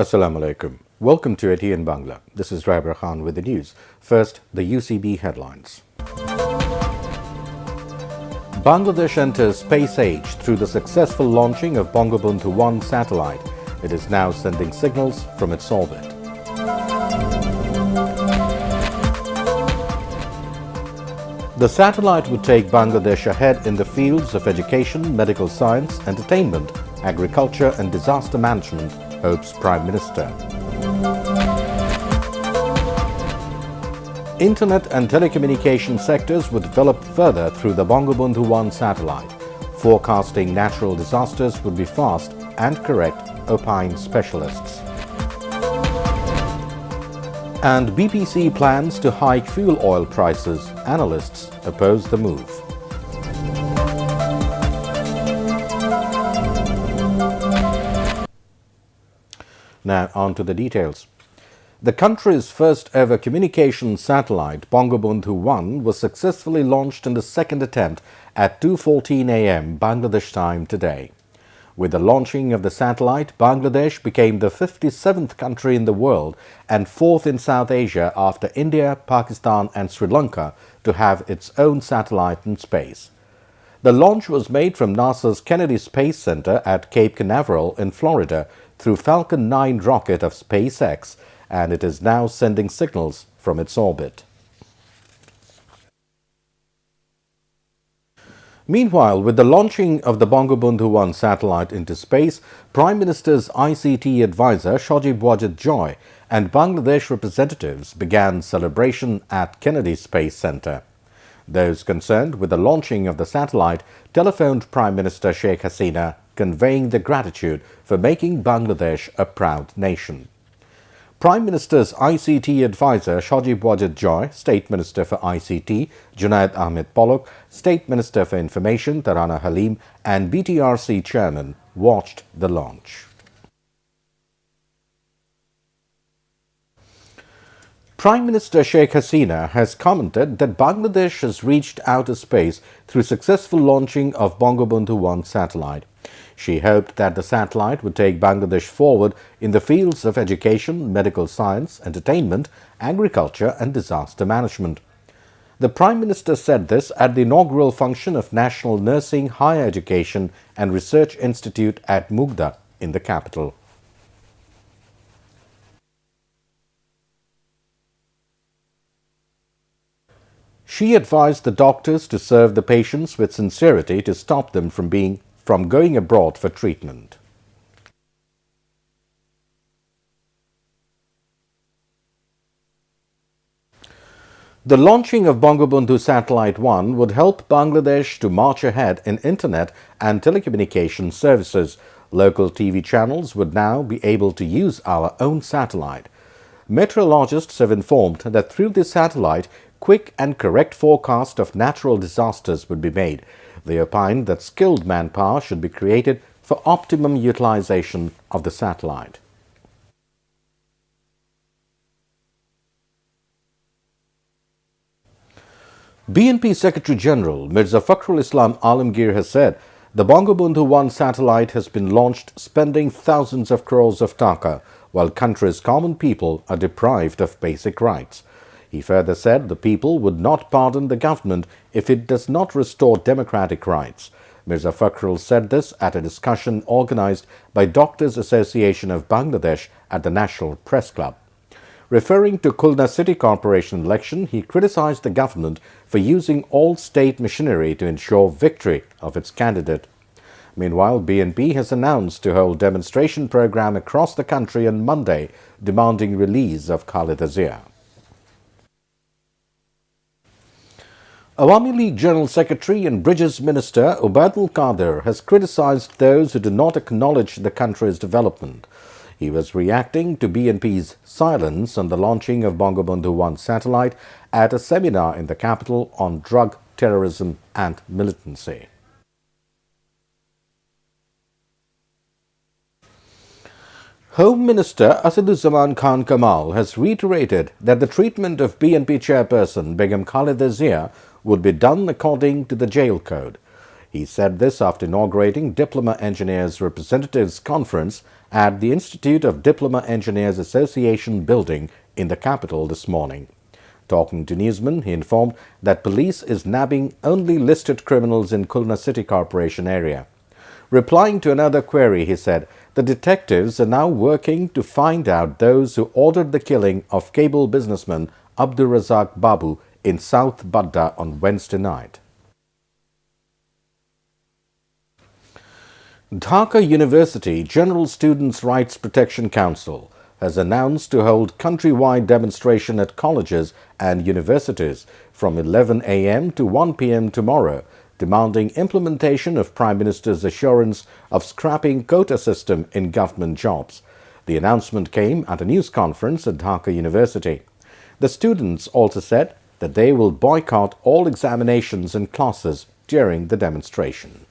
Assalamu alaikum. Welcome to ATN Bangla. This is Raibur Khan with the news. First, the UCB headlines. Bangladesh enters space age through the successful launching of Bangabandhu 1 satellite. It is now sending signals from its orbit. The satellite would take Bangladesh ahead in the fields of education, medical science, entertainment, agriculture and disaster management, hopes Prime Minister. Internet and telecommunication sectors would develop further through the Bangabandhu 1 satellite. Forecasting natural disasters would be fast and correct, opine specialists. And BPC plans to hike fuel oil prices. Analysts oppose the move. Now on to the details. The country's first ever communication satellite, Bangabandhu 1, was successfully launched in the second attempt at 2:14 a.m. Bangladesh time today. With the launching of the satellite, Bangladesh became the 57th country in the world and fourth in South Asia after India, Pakistan and Sri Lanka to have its own satellite in space. The launch was made from NASA's Kennedy Space Center at Cape Canaveral in Florida through Falcon 9 rocket of SpaceX, and it is now sending signals from its orbit. Meanwhile, with the launching of the Bangabandhu 1 satellite into space, Prime Minister's ICT advisor Sajib Wajid Joy and Bangladesh representatives began celebration at Kennedy Space Center. Those concerned with the launching of the satellite telephoned Prime Minister Sheikh Hasina, conveying their gratitude for making Bangladesh a proud nation. Prime Minister's ICT advisor Sajib Wajid Joy, State Minister for ICT Junaid Ahmed Polok, State Minister for Information Tarana Halim and BTRC Chairman watched the launch. Prime Minister Sheikh Hasina has commented that Bangladesh has reached outer space through successful launching of Bangabandhu 1 satellite. She hoped that the satellite would take Bangladesh forward in the fields of education, medical science, entertainment, agriculture and disaster management. The Prime Minister said this at the inaugural function of National Nursing, Higher Education and Research Institute at Mugda in the capital. She advised the doctors to serve the patients with sincerity to stop them from going abroad for treatment. The launching of Bangabandhu Satellite 1 would help Bangladesh to march ahead in internet and telecommunication services. Local TV channels would now be able to use our own satellite. Meteorologists have informed that through this satellite, quick and correct forecast of natural disasters would be made. They opined that skilled manpower should be created for optimum utilization of the satellite. BNP Secretary General Mirza Fakhrul Islam Alamgir has said the Bangabandhu 1 satellite has been launched spending thousands of crores of taka, while country's common people are deprived of basic rights. He further said the people would not pardon the government if it does not restore democratic rights. Mirza Fakhrul said this at a discussion organized by Doctors Association of Bangladesh at the National Press Club. Referring to Khulna City Corporation election, he criticized the government for using all state machinery to ensure victory of its candidate. Meanwhile, BNP has announced to hold demonstration program across the country on Monday, demanding release of Khaleda Zia. Awami League General Secretary and Bridges Minister Alberto El Condor has criticized those who do not acknowledge the country's development. He was reacting to BNP's silence on the launching of Bangabandhu 1 satellite at a seminar in the capital on drug, terrorism and militancy. Home Minister Asaduzzaman Khan Kamal has reiterated that the treatment of BNP chairperson Begum Khaleda Zia would be done according to the jail code. He said this after inaugurating Diploma Engineers Representatives Conference at the Institute of Diploma Engineers Association building in the capital this morning. Talking to newsmen, he informed that police is nabbing only listed criminals in Khulna City Corporation area. Replying to another query, he said the detectives are now working to find out those who ordered the killing of cable businessman Abdur Razak Babu in South Badda on Wednesday night. Dhaka University General Students' Rights Protection Council has announced to hold countrywide demonstration at colleges and universities from 11 a.m. to 1 p.m. tomorrow, demanding implementation of Prime Minister's assurance of scrapping quota system in government jobs. The announcement came at a news conference at Dhaka University. The students also said that they will boycott all examinations and classes during the demonstration.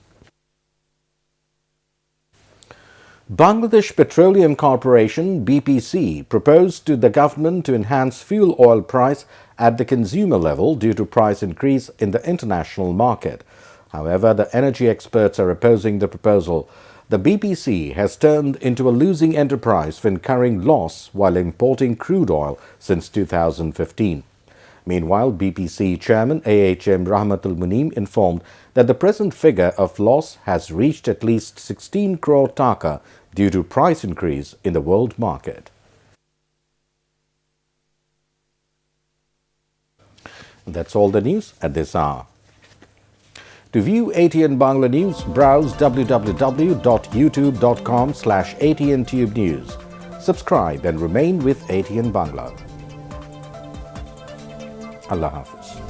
Bangladesh Petroleum Corporation (BPC) proposed to the government to enhance fuel oil price at the consumer level due to price increase in the international market. However, the energy experts are opposing the proposal. The BPC has turned into a losing enterprise when incurring loss while importing crude oil since 2015. Meanwhile, BPC Chairman AHM Rahmatul Muneem informed that the present figure of loss has reached at least 16 crore taka due to price increase in the world market. That's all the news at this hour. To view ATN Bangla News, browse www.youtube.com/ATN Tube News. Subscribe and remain with ATN Bangla. Allah Hafiz.